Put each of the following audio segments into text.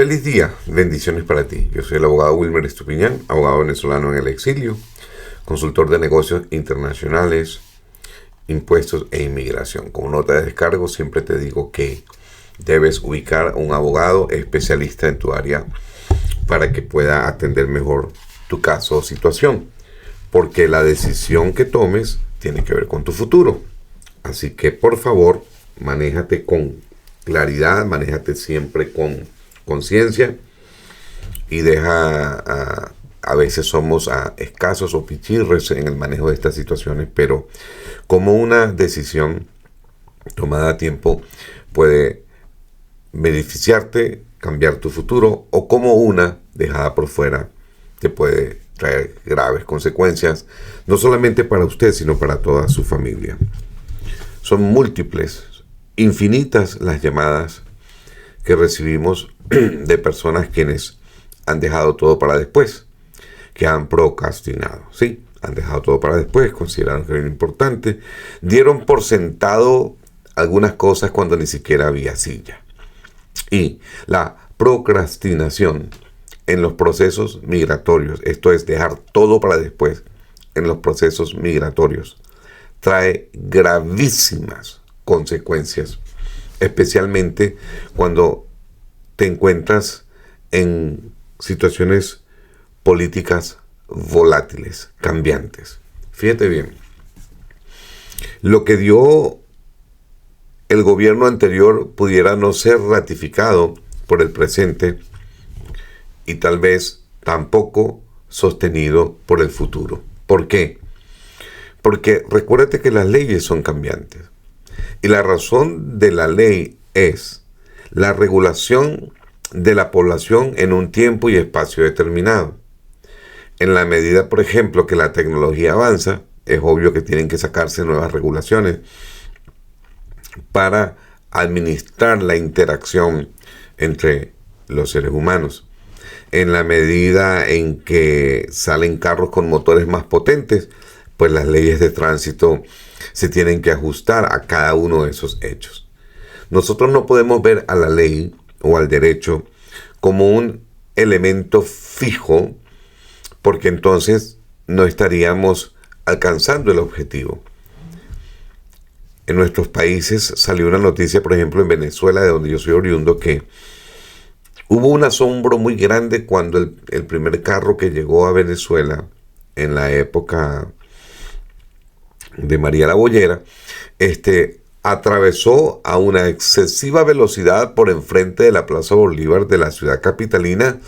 Feliz día, bendiciones para ti. Yo soy el abogado Wilmer Estupiñán, abogado venezolano en el exilio, consultor de negocios internacionales, impuestos e inmigración. Como nota de descargo, siempre te digo que debes ubicar a un abogado especialista en tu área para que pueda atender mejor tu caso o situación, porque la decisión que tomes tiene que ver con tu futuro. Así que, por favor, manéjate con claridad, manéjate siempre con conciencia y deja, a veces somos escasos o pichirres en el manejo de estas situaciones, pero como una decisión tomada a tiempo puede beneficiarte, cambiar tu futuro, o como una dejada por fuera te puede traer graves consecuencias, no solamente para usted, sino para toda su familia. Son múltiples, infinitas las llamadas que recibimos de personas quienes han dejado todo para después, que han procrastinado, ¿sí? Han dejado todo para después, consideraron que era importante, dieron por sentado algunas cosas cuando ni siquiera había silla. Y la procrastinación en los procesos migratorios, esto es dejar todo para después en los procesos migratorios, trae gravísimas consecuencias, especialmente cuando te encuentras en situaciones políticas volátiles, cambiantes. Fíjate bien, lo que dio el gobierno anterior pudiera no ser ratificado por el presente y tal vez tampoco sostenido por el futuro. ¿Por qué? Porque recuérdate que las leyes son cambiantes y la razón de la ley es la regulación de la población en un tiempo y espacio determinado. En la medida, por ejemplo, que la tecnología avanza, es obvio que tienen que sacarse nuevas regulaciones para administrar la interacción entre los seres humanos. En la medida en que salen carros con motores más potentes, pues las leyes de tránsito se tienen que ajustar a cada uno de esos hechos. Nosotros no podemos ver a la ley o al derecho como un elemento fijo, porque entonces no estaríamos alcanzando el objetivo. En nuestros países salió una noticia, por ejemplo, en Venezuela, de donde yo soy oriundo, que hubo un asombro muy grande cuando el primer carro que llegó a Venezuela en la época de María la Boyera, atravesó a una excesiva velocidad por enfrente de la Plaza Bolívar de la ciudad capitalina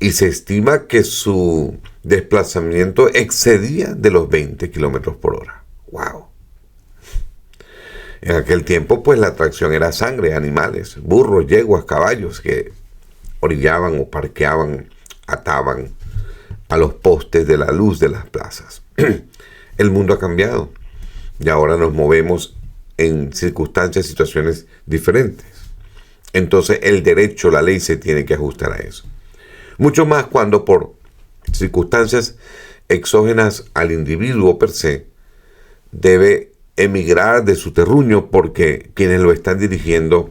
y se estima que su desplazamiento excedía de los 20 kilómetros por hora. ¡Wow! En aquel tiempo, pues la atracción era sangre, animales, burros, yeguas, caballos que orillaban o parqueaban, ataban a los postes de la luz de las plazas. El mundo ha cambiado y ahora nos movemos en circunstancias, situaciones diferentes. Entonces el derecho, la ley se tiene que ajustar a eso. Mucho más cuando por circunstancias exógenas al individuo per se debe emigrar de su terruño porque quienes lo están dirigiendo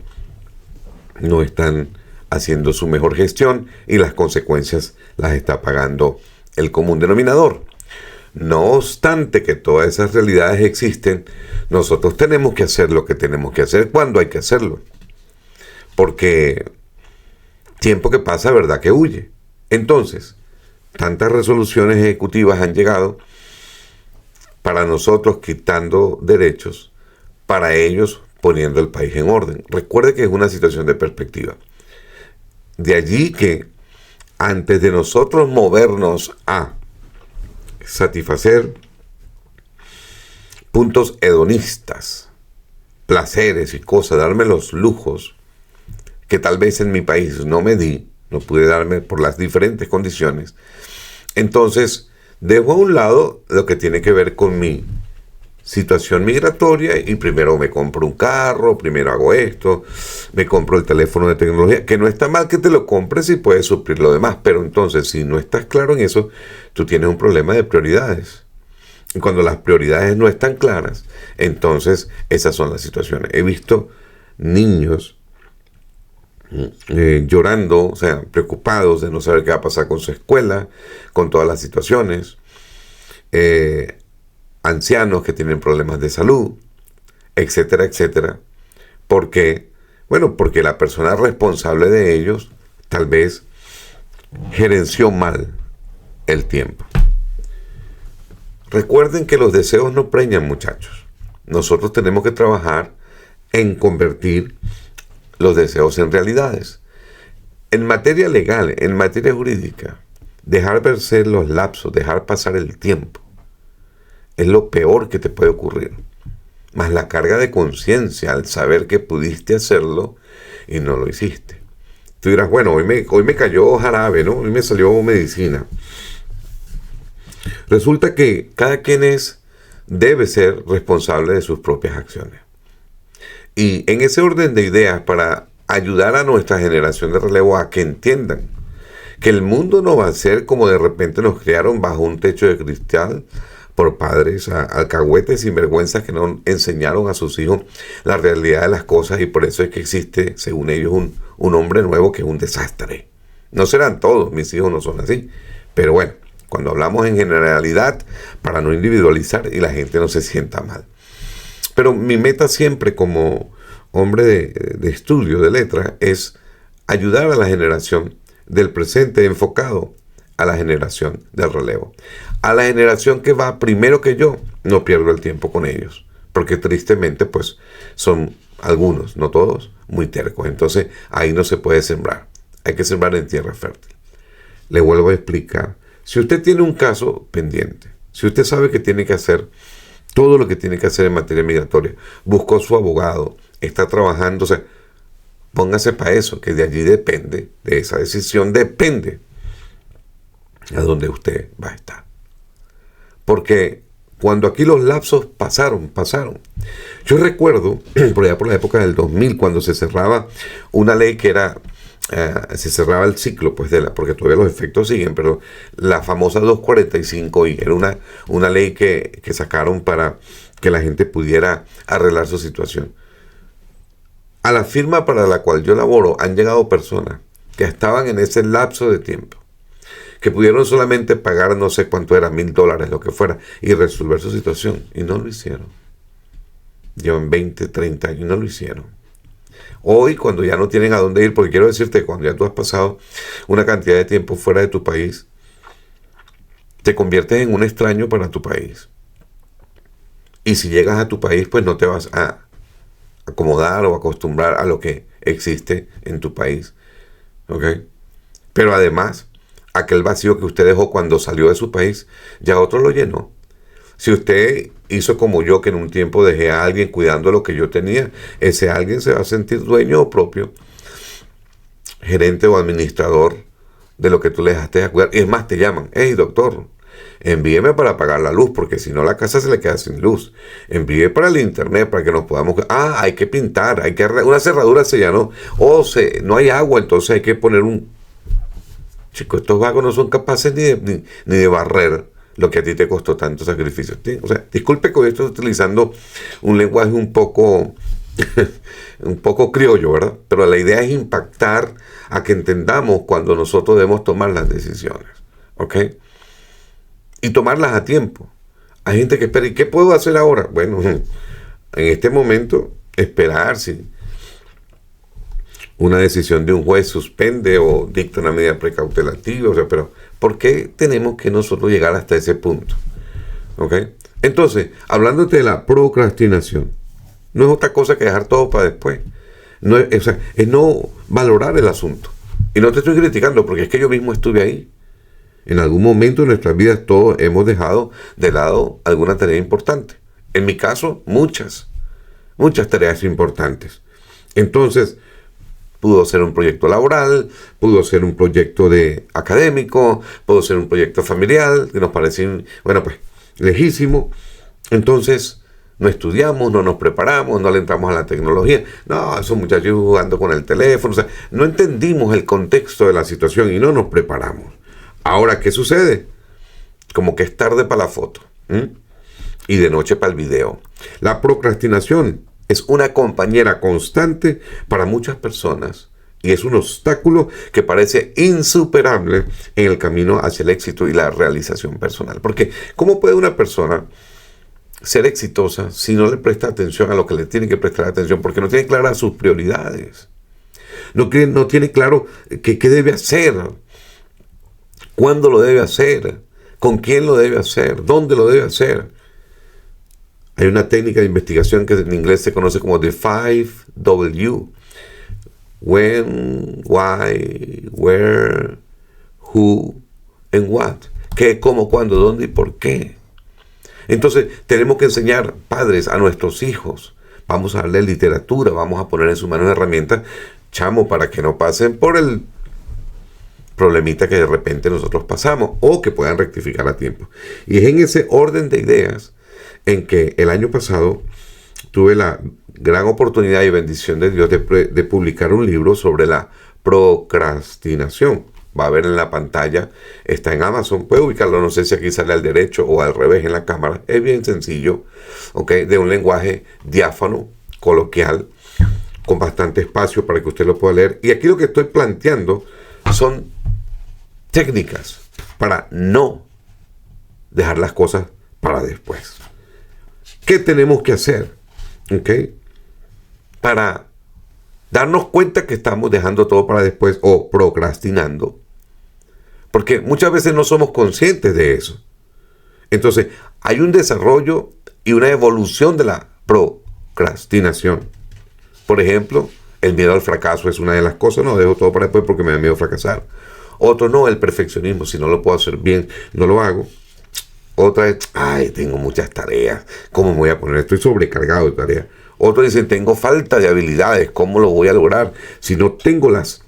no están haciendo su mejor gestión y las consecuencias las está pagando el común denominador. No obstante que todas esas realidades existen, nosotros tenemos que hacer lo que tenemos que hacer cuando hay que hacerlo. Porque tiempo que pasa, verdad que huye. Entonces, tantas resoluciones ejecutivas han llegado para nosotros quitando derechos, para ellos poniendo el país en orden. Recuerde que es una situación de perspectiva. De allí que antes de nosotros movernos a satisfacer puntos hedonistas, placeres y cosas, darme los lujos que tal vez en mi país no pude darme por las diferentes condiciones, entonces dejo a un lado lo que tiene que ver con mi situación migratoria y primero me compro un carro, primero hago esto, me compro el teléfono de tecnología, que no está mal que te lo compres y puedes suplir lo demás, pero entonces si no estás claro en eso, tú tienes un problema de prioridades. Y cuando las prioridades no están claras, entonces esas son las situaciones. He visto niños llorando, o sea, preocupados de no saber qué va a pasar con su escuela, con todas las situaciones, ancianos que tienen problemas de salud, etcétera, etcétera. ¿Por qué? Bueno, porque la persona responsable de ellos tal vez gerenció mal el tiempo. Recuerden que los deseos no preñan, muchachos. Nosotros tenemos que trabajar en convertir los deseos en realidades. En materia legal, en materia jurídica, dejar vencer los lapsos, dejar pasar el tiempo, es lo peor que te puede ocurrir. Más la carga de conciencia al saber que pudiste hacerlo y no lo hiciste. Tú dirás, bueno, hoy me cayó jarabe, ¿no? Hoy me salió medicina. Resulta que cada quien debe ser responsable de sus propias acciones. Y en ese orden de ideas, para ayudar a nuestra generación de relevo a que entiendan que el mundo no va a ser como de repente nos criaron bajo un techo de cristal por padres alcahuetes y sinvergüenzas que no enseñaron a sus hijos la realidad de las cosas, y por eso es que existe, según ellos, un hombre nuevo que es un desastre. No serán todos, mis hijos no son así, pero bueno, cuando hablamos en generalidad, para no individualizar y la gente no se sienta mal. Pero mi meta siempre como hombre de estudio, de letras, es ayudar a la generación del presente enfocado a la generación del relevo. A la generación que va primero que yo, no pierdo el tiempo con ellos, porque tristemente pues son algunos, no todos, muy tercos. Entonces ahí no se puede sembrar, hay que sembrar en tierra fértil. Le vuelvo a explicar, si usted tiene un caso pendiente, si usted sabe que tiene que hacer todo lo que tiene que hacer en materia migratoria, buscó su abogado, está trabajando, o sea, póngase para eso, que de allí depende, de esa decisión depende a dónde usted va a estar. Porque cuando aquí los lapsos pasaron. Yo recuerdo, por allá por la época del 2000, cuando se cerraba una ley que era, se cerraba el ciclo, pues porque todavía los efectos siguen, pero la famosa 245I era una ley que sacaron para que la gente pudiera arreglar su situación. A la firma para la cual yo laboro han llegado personas que estaban en ese lapso de tiempo, que pudieron solamente pagar no sé cuánto era, $1,000, lo que fuera, y resolver su situación, y no lo hicieron. Llevan 20, 30 años y no lo hicieron. Hoy, cuando ya no tienen a dónde ir, porque quiero decirte que cuando ya tú has pasado una cantidad de tiempo fuera de tu país, te conviertes en un extraño para tu país. Y si llegas a tu país, pues no te vas a acomodar o acostumbrar a lo que existe en tu país. ¿Ok? Pero además, aquel vacío que usted dejó cuando salió de su país, ya otro lo llenó. Si usted hizo como yo, que en un tiempo dejé a alguien cuidando lo que yo tenía, ese alguien se va a sentir dueño o propio, gerente o administrador de lo que tú le dejaste a cuidar. Y es más, te llaman, hey doctor, envíeme para pagar la luz, porque si no la casa se le queda sin luz. Envíe para el internet para que nos podamos... hay que pintar, una cerradura se llenó, no hay agua, entonces hay que poner un... Chicos, estos vagos no son capaces ni de barrer lo que a ti te costó tanto sacrificio. O sea, disculpe que hoy estoy utilizando un lenguaje un poco criollo, ¿verdad? Pero la idea es impactar a que entendamos cuando nosotros debemos tomar las decisiones, ¿ok? Y tomarlas a tiempo. Hay gente que espera, ¿y qué puedo hacer ahora? Bueno, en este momento, esperar si una decisión de un juez suspende o dicta una medida precautelativa, o sea, pero ¿por qué tenemos que nosotros llegar hasta ese punto? ¿Ok? Entonces, hablándote de la procrastinación, no es otra cosa que dejar todo para después. No es no valorar el asunto. Y no te estoy criticando, porque es que yo mismo estuve ahí. En algún momento de nuestras vidas todos hemos dejado de lado alguna tarea importante. En mi caso, muchas tareas importantes. Entonces, pudo ser un proyecto laboral, pudo ser un proyecto académico, pudo ser un proyecto familiar, que nos parecía, bueno, pues, lejísimo. Entonces, no estudiamos, no nos preparamos, no le entramos a la tecnología. No, esos muchachos jugando con el teléfono. O sea, no entendimos el contexto de la situación y no nos preparamos. Ahora, ¿qué sucede? Como que es tarde para la foto, y de noche para el video. La procrastinación es una compañera constante para muchas personas Y es un obstáculo que parece insuperable en el camino hacia el éxito y la realización personal. Porque ¿cómo puede una persona ser exitosa si no le presta atención a lo que le tiene que prestar atención? Porque no tiene claras sus prioridades. No tiene claro qué debe hacer, cuándo lo debe hacer, con quién lo debe hacer, dónde lo debe hacer. Hay una técnica de investigación que en inglés se conoce como The 5W. When, why, where, who, and what. ¿Qué, cómo, cuándo, dónde y por qué? Entonces tenemos que enseñar, padres, a nuestros hijos. Vamos a darle literatura, vamos a poner en sus manos herramientas, chamo, para que no pasen por el problemita que de repente nosotros pasamos o que puedan rectificar a tiempo. Y es en ese orden de ideas en que el año pasado tuve la gran oportunidad y bendición de Dios de publicar un libro sobre la procrastinación. Va a ver en la pantalla, está en Amazon, puede ubicarlo, no sé si aquí sale al derecho o al revés en la cámara, es bien sencillo, ¿ok? De un lenguaje diáfano, coloquial, con bastante espacio para que usted lo pueda leer. Y aquí lo que estoy planteando son técnicas para no dejar las cosas para después. ¿Qué tenemos que hacer? ¿Ok? Para darnos cuenta que estamos dejando todo para después o procrastinando. Porque muchas veces no somos conscientes de eso. Entonces, hay un desarrollo y una evolución de la procrastinación. Por ejemplo, el miedo al fracaso es una de las cosas. No, dejo todo para después porque me da miedo fracasar. Otro no, el perfeccionismo. Si no lo puedo hacer bien, no lo hago. Otra es, tengo muchas tareas. ¿Cómo me voy a poner? Estoy sobrecargado de tareas. Otros dicen, tengo falta de habilidades. ¿Cómo lo voy a lograr si no tengo las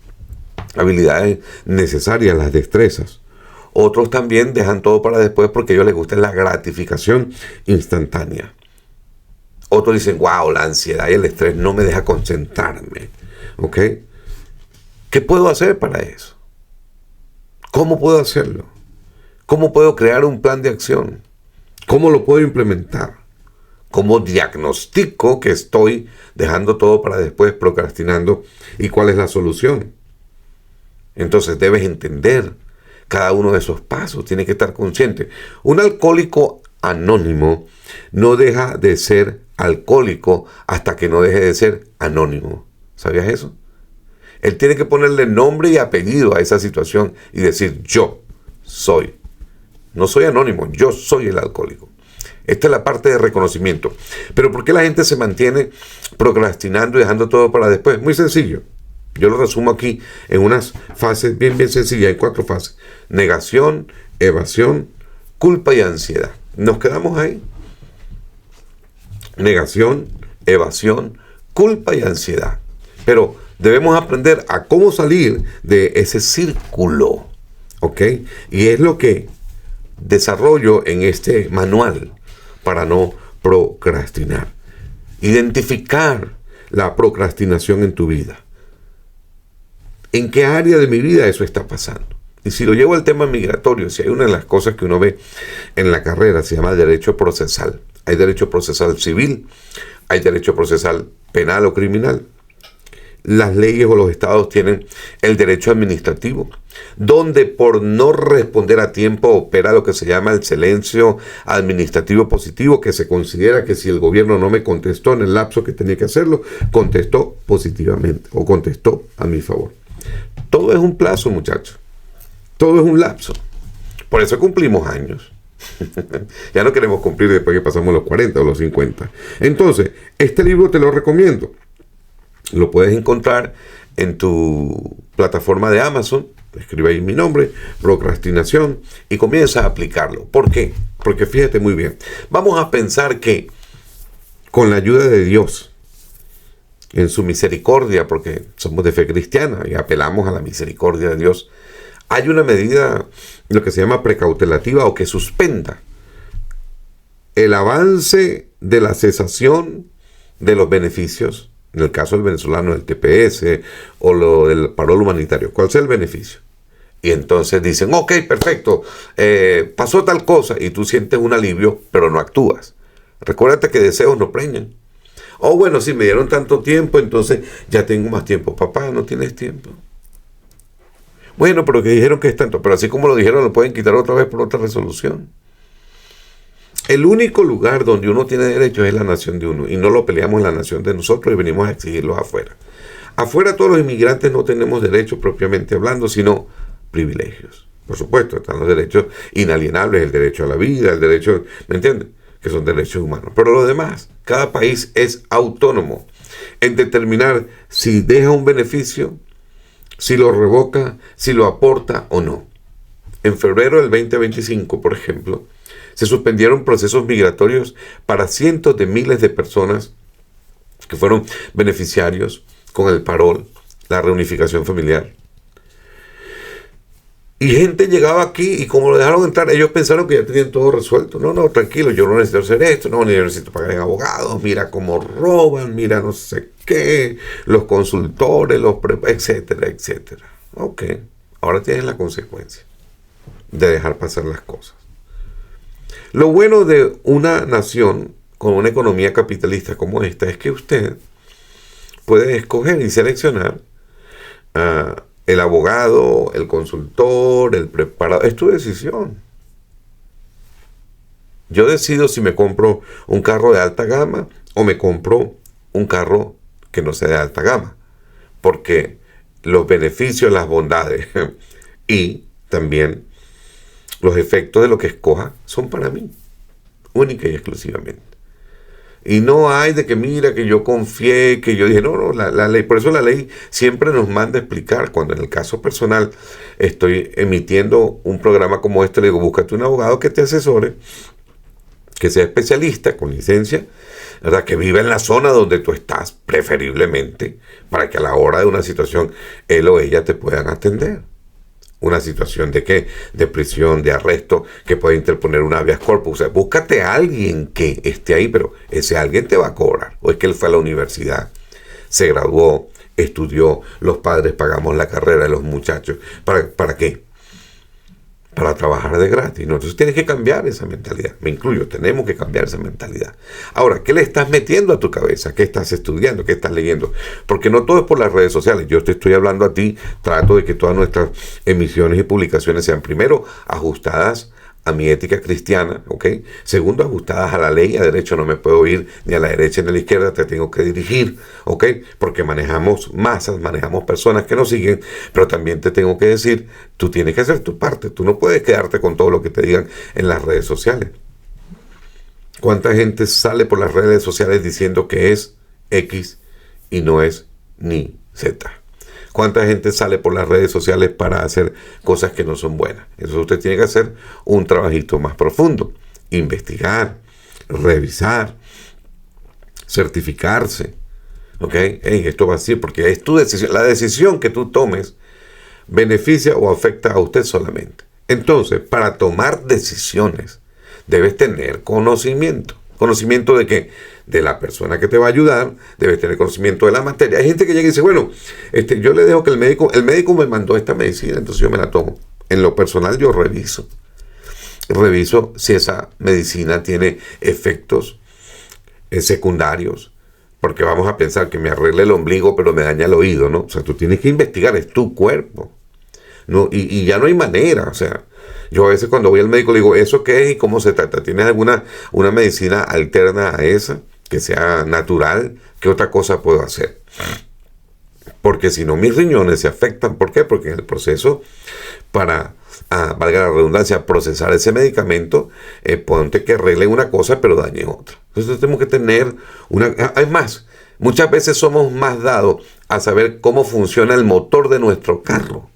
habilidades necesarias, las destrezas? Otros también dejan todo para después porque a ellos les gusta la gratificación instantánea. Otros dicen, wow, la ansiedad y el estrés no me deja concentrarme. ¿Ok? ¿Qué puedo hacer para eso? ¿Cómo puedo hacerlo? ¿Cómo puedo crear un plan de acción? ¿Cómo lo puedo implementar? ¿Cómo diagnostico que estoy dejando todo para después, procrastinando? ¿Y cuál es la solución? Entonces debes entender cada uno de esos pasos. Tienes que estar consciente. Un alcohólico anónimo no deja de ser alcohólico hasta que no deje de ser anónimo. ¿Sabías eso? Él tiene que ponerle nombre y apellido a esa situación y decir, yo soy. No soy anónimo, yo soy el alcohólico. Esta es la parte de reconocimiento. Pero ¿por qué la gente se mantiene procrastinando y dejando todo para después? Muy sencillo. Yo lo resumo aquí en unas fases bien sencillas, en 4 fases. Negación, evasión, culpa y ansiedad. Nos quedamos ahí. Negación, evasión, culpa y ansiedad. Pero debemos aprender a cómo salir de ese círculo. ¿Ok? Y es lo que desarrollo en este manual para no procrastinar. Identificar la procrastinación en tu vida. ¿En qué área de mi vida eso está pasando? Y si lo llevo al tema migratorio, si hay una de las cosas que uno ve en la carrera, se llama derecho procesal. Hay derecho procesal civil, hay derecho procesal penal o criminal. Las leyes o los estados tienen el derecho administrativo, donde por no responder a tiempo opera lo que se llama el silencio administrativo positivo, que se considera que si el gobierno no me contestó en el lapso que tenía que hacerlo, contestó positivamente o contestó a mi favor. Todo es un plazo, muchachos. Todo es un lapso. Por eso cumplimos años. Ya no queremos cumplir después que pasamos los 40 o los 50. Entonces, este libro te lo recomiendo. Lo puedes encontrar en tu plataforma de Amazon. Escribe ahí mi nombre, procrastinación, y comienza a aplicarlo. ¿Por qué? Porque fíjate muy bien. Vamos a pensar que con la ayuda de Dios, en su misericordia, porque somos de fe cristiana y apelamos a la misericordia de Dios, hay una medida, lo que se llama precautelativa, o que suspenda el avance de la cesación de los beneficios. En el caso del venezolano, el TPS o lo del parol humanitario, ¿cuál sea el beneficio? Y entonces dicen, ok, perfecto, pasó tal cosa, y tú sientes un alivio, pero no actúas. Recuérdate que deseos no preñan. Oh, bueno, si me dieron tanto tiempo, entonces ya tengo más tiempo. Papá, no tienes tiempo. Bueno, pero que dijeron que es tanto. Pero así como lo dijeron, lo pueden quitar otra vez por otra resolución. El único lugar donde uno tiene derechos es la nación de uno. Y no lo peleamos en la nación de nosotros y venimos a exigirlos afuera. Afuera todos los inmigrantes no tenemos derechos propiamente hablando, sino privilegios. Por supuesto, están los derechos inalienables, el derecho a la vida, el derecho, ¿me entienden? Que son derechos humanos. Pero lo demás, cada país es autónomo en determinar si deja un beneficio, si lo revoca, si lo aporta o no. En febrero del 2025, por ejemplo, se suspendieron procesos migratorios para cientos de miles de personas que fueron beneficiarios con el parol, la reunificación familiar. Y gente llegaba aquí y como lo dejaron entrar, ellos pensaron que ya tenían todo resuelto. No, no, tranquilo, yo no necesito hacer esto, no, ni necesito pagar en abogados, mira cómo roban, mira no sé qué, los consultores, etcétera, etcétera. Ok, ahora tienes la consecuencia de dejar pasar las cosas. Lo bueno de una nación con una economía capitalista como esta es que usted puede escoger y seleccionar el abogado, el consultor, el preparador. Es tu decisión. Yo decido si me compro un carro de alta gama o me compro un carro que no sea de alta gama. Porque los beneficios, las bondades y también los efectos de lo que escoja son para mí, única y exclusivamente. Y no hay de que mira, que yo confié, que yo dije, no, la ley, por eso la ley siempre nos manda a explicar. Cuando en el caso personal estoy emitiendo un programa como este, le digo, búscate un abogado que te asesore, que sea especialista, con licencia, ¿verdad? Que viva en la zona donde tú estás, preferiblemente, para que a la hora de una situación, él o ella te puedan atender. Una situación de qué, de prisión, de arresto, que puede interponer un habeas corpus. O sea, búscate a alguien que esté ahí, pero ese alguien te va a cobrar. O es que él fue a la universidad, se graduó, estudió, los padres pagamos la carrera de los muchachos. ¿Para qué? Para trabajar de gratis, ¿no? Entonces tienes que cambiar esa mentalidad. Me incluyo, tenemos que cambiar esa mentalidad. Ahora, ¿qué le estás metiendo a tu cabeza? ¿Qué estás estudiando? ¿Qué estás leyendo? Porque no todo es por las redes sociales. Yo te estoy hablando a ti, trato de que todas nuestras emisiones y publicaciones sean, primero, ajustadas a mi ética cristiana, ¿ok? Segundo, ajustadas a la ley, a derecho no me puedo ir ni a la derecha ni a la izquierda, te tengo que dirigir, ¿ok? Porque manejamos masas, manejamos personas que nos siguen, pero también te tengo que decir, tú tienes que hacer tu parte, tú no puedes quedarte con todo lo que te digan en las redes sociales. ¿Cuánta gente sale por las redes sociales diciendo que es X y no es ni Z? ¿Cuánta gente sale por las redes sociales para hacer cosas que no son buenas? Eso usted tiene que hacer un trabajito más profundo. Investigar, revisar, certificarse. ¿Ok? Esto va así porque es tu decisión. La decisión que tú tomes beneficia o afecta a usted solamente. Entonces, para tomar decisiones, debes tener conocimiento. ¿Conocimiento de qué? De la persona que te va a ayudar, debes tener conocimiento de la materia. Hay gente que llega y dice, bueno, yo le dejo que el médico me mandó esta medicina, entonces yo me la tomo. En lo personal yo reviso si esa medicina tiene efectos secundarios, porque vamos a pensar que me arregle el ombligo pero me daña el oído, ¿no? O sea, tú tienes que investigar, es tu cuerpo, ¿no? Y ya no hay manera, o sea, yo a veces cuando voy al médico le digo, ¿eso qué es y cómo se trata? ¿Tienes una medicina alterna a esa, que sea natural? ¿Qué otra cosa puedo hacer? Porque si no, mis riñones se afectan. ¿Por qué? Porque en el proceso para, valga la redundancia, procesar ese medicamento, ponte que arregle una cosa pero dañe otra. Entonces tenemos que tener Es más, muchas veces somos más dados a saber cómo funciona el motor de nuestro carro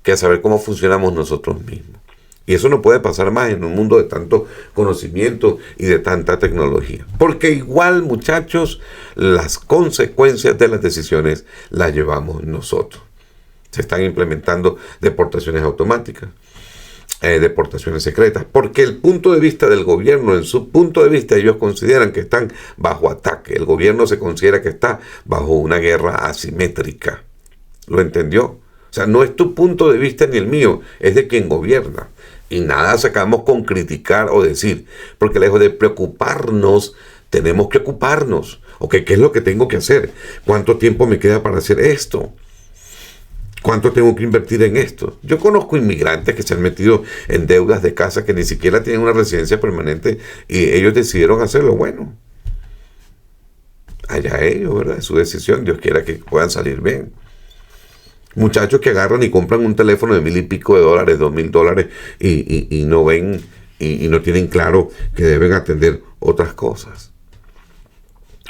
que a saber cómo funcionamos nosotros mismos. Y eso no puede pasar más en un mundo de tanto conocimiento y de tanta tecnología. Porque igual, muchachos, las consecuencias de las decisiones las llevamos nosotros. Se están implementando deportaciones automáticas, deportaciones secretas, porque el punto de vista del gobierno, en su punto de vista, ellos consideran que están bajo ataque. El gobierno se considera que está bajo una guerra asimétrica. ¿Lo entendió? O sea, no es tu punto de vista ni el mío, es de quien gobierna. Y nada sacamos con criticar o decir, porque lejos de preocuparnos tenemos que ocuparnos. Ok, ¿qué es lo que tengo que hacer? ¿Cuánto tiempo me queda para hacer esto? ¿Cuánto tengo que invertir en esto? Yo conozco inmigrantes que se han metido en deudas de casa que ni siquiera tienen una residencia permanente y ellos decidieron hacerlo. Bueno, allá ellos, ¿verdad? Es su decisión. Dios quiera que puedan salir bien. Muchachos que agarran y compran un teléfono de $1,000 y pico, $2,000 y no ven y no tienen claro que deben atender otras cosas.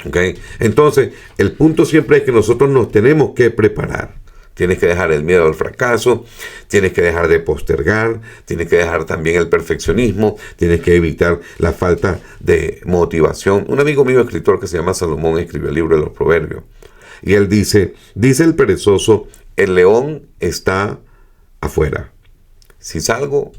¿Ok? Entonces, el punto siempre es que nosotros nos tenemos que preparar. Tienes que dejar el miedo al fracaso, tienes que dejar de postergar, tienes que dejar también el perfeccionismo, tienes que evitar la falta de motivación. Un amigo mío, escritor que se llama Salomón, escribió el libro de los Proverbios. Y él dice el perezoso, el león está afuera. Si salgo,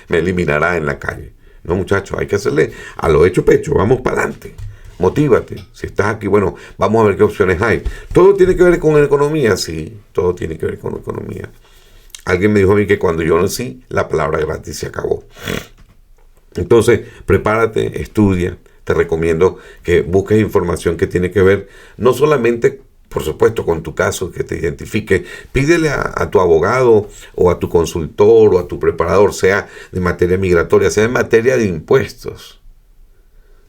me eliminará en la calle. No, muchachos, hay que hacerle a lo hecho pecho, vamos para adelante. Motívate. Si estás aquí, bueno, vamos a ver qué opciones hay. ¿Todo tiene que ver con economía? Sí, todo tiene que ver con economía. Alguien me dijo a mí que cuando yo nací, la palabra gratis se acabó. Entonces, prepárate, estudia. Te recomiendo que busques información que tiene que ver no solamente, por supuesto, con tu caso, que te identifique. Pídele a tu abogado o a tu consultor o a tu preparador, sea de materia migratoria, sea en materia de impuestos,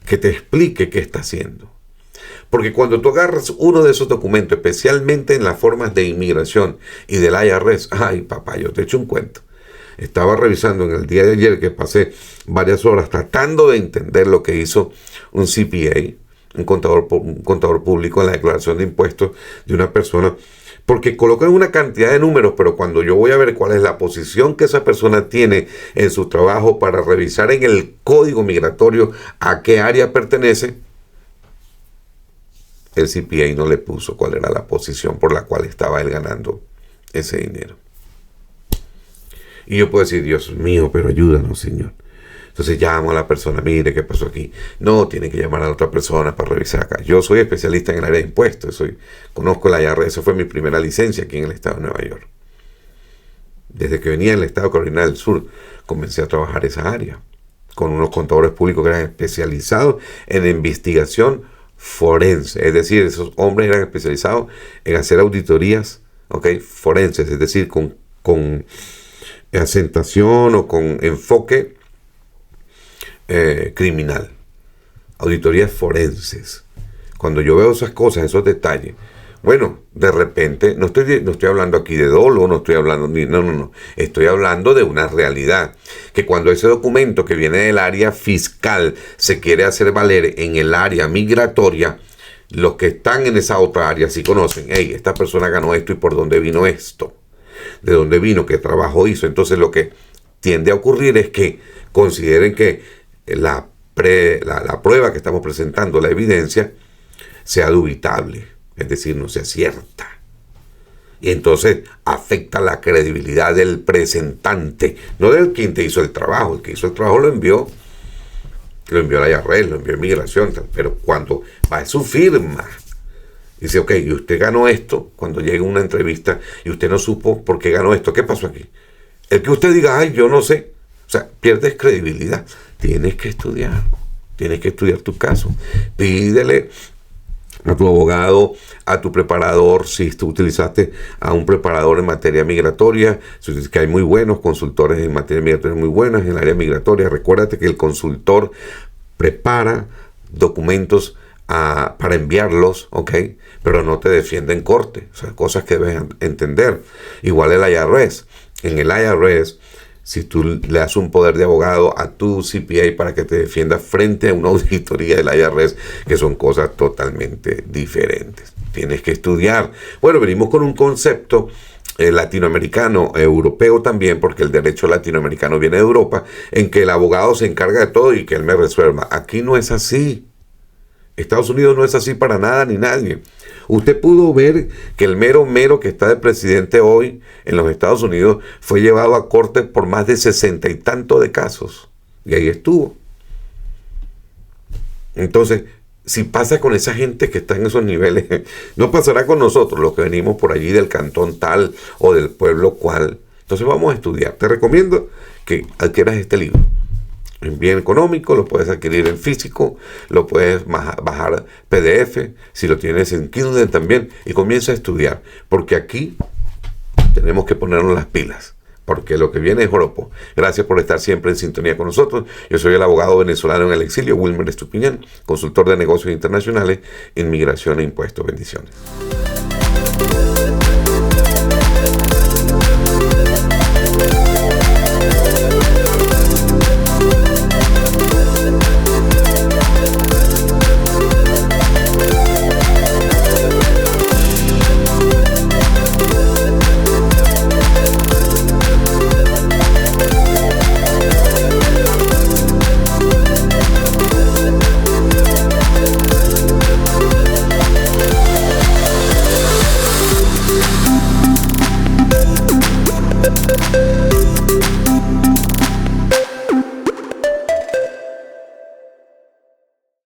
que te explique qué está haciendo. Porque cuando tú agarras uno de esos documentos, especialmente en las formas de inmigración y del IRS, ay papá, yo te echo un cuento. Estaba revisando en el día de ayer que pasé varias horas tratando de entender lo que hizo un CPA, un contador público en la declaración de impuestos de una persona, porque colocan una cantidad de números, pero cuando yo voy a ver cuál es la posición que esa persona tiene en su trabajo para revisar en el código migratorio a qué área pertenece, el CPA no le puso cuál era la posición por la cual estaba él ganando ese dinero. Y yo puedo decir, Dios mío, pero ayúdanos, Señor. Entonces llamo a la persona, mire, ¿qué pasó aquí? No, tiene que llamar a la otra persona para revisar acá. Yo soy especialista en el área de impuestos, conozco la IRS, esa fue mi primera licencia aquí en el estado de Nueva York. Desde que venía del estado de Carolina del Sur, comencé a trabajar esa área, con unos contadores públicos que eran especializados en investigación forense. Es decir, esos hombres eran especializados en hacer auditorías, forenses, es decir, con asentación o con enfoque criminal, auditorías forenses. Cuando yo veo esas cosas, esos detalles, bueno, de repente, no estoy hablando aquí de dolo, no estoy hablando no, estoy hablando de una realidad, que cuando ese documento que viene del área fiscal se quiere hacer valer en el área migratoria, los que están en esa otra área sí conocen, hey, esta persona ganó esto y por dónde vino esto, de dónde vino, qué trabajo hizo. Entonces lo que tiende a ocurrir es que consideren que la prueba que estamos presentando, la evidencia, sea dubitable, es decir, no sea cierta. Y entonces afecta la credibilidad del presentante, no del quien te hizo el trabajo. El que hizo el trabajo lo envió a la IRS, lo envió a Inmigración, pero cuando va a su firma, dice, ok, y usted ganó esto, cuando llega una entrevista y usted no supo por qué ganó esto, ¿qué pasó aquí? El que usted diga, ay, yo no sé, o sea, pierdes credibilidad. Tienes que estudiar tu caso. Pídele a tu abogado, a tu preparador, si tú utilizaste a un preparador en materia migratoria, que hay muy buenos consultores en materia migratoria, muy buenas en el área migratoria. Recuérdate que el consultor prepara documentos para enviarlos, pero no te defiende en corte. O sea, cosas que debes entender. Igual el IRS. En el IRS, si tú le das un poder de abogado a tu CPA para que te defienda frente a una auditoría del IRS, que son cosas totalmente diferentes. Tienes que estudiar. Bueno, venimos con un concepto latinoamericano, europeo también, porque el derecho latinoamericano viene de Europa, en que el abogado se encarga de todo y que él me resuelva. Aquí no es así. Estados Unidos no es así para nada ni nadie. Usted pudo ver que el mero que está de presidente hoy en los Estados Unidos fue llevado a corte por más de 60 y tantos de casos. Y ahí estuvo. Entonces, si pasa con esa gente que está en esos niveles, no pasará con nosotros, los que venimos por allí del cantón tal o del pueblo cual. Entonces vamos a estudiar. Te recomiendo que adquieras este libro. bien económico, lo puedes adquirir en físico, lo puedes bajar PDF, si lo tienes en Kindle también, y comienza a estudiar, porque aquí tenemos que ponernos las pilas, porque lo que viene es joropo. Gracias por estar siempre en sintonía con nosotros. Yo soy el abogado venezolano en el exilio, Wilmer Estupiñán, consultor de negocios internacionales, inmigración e impuestos. Bendiciones.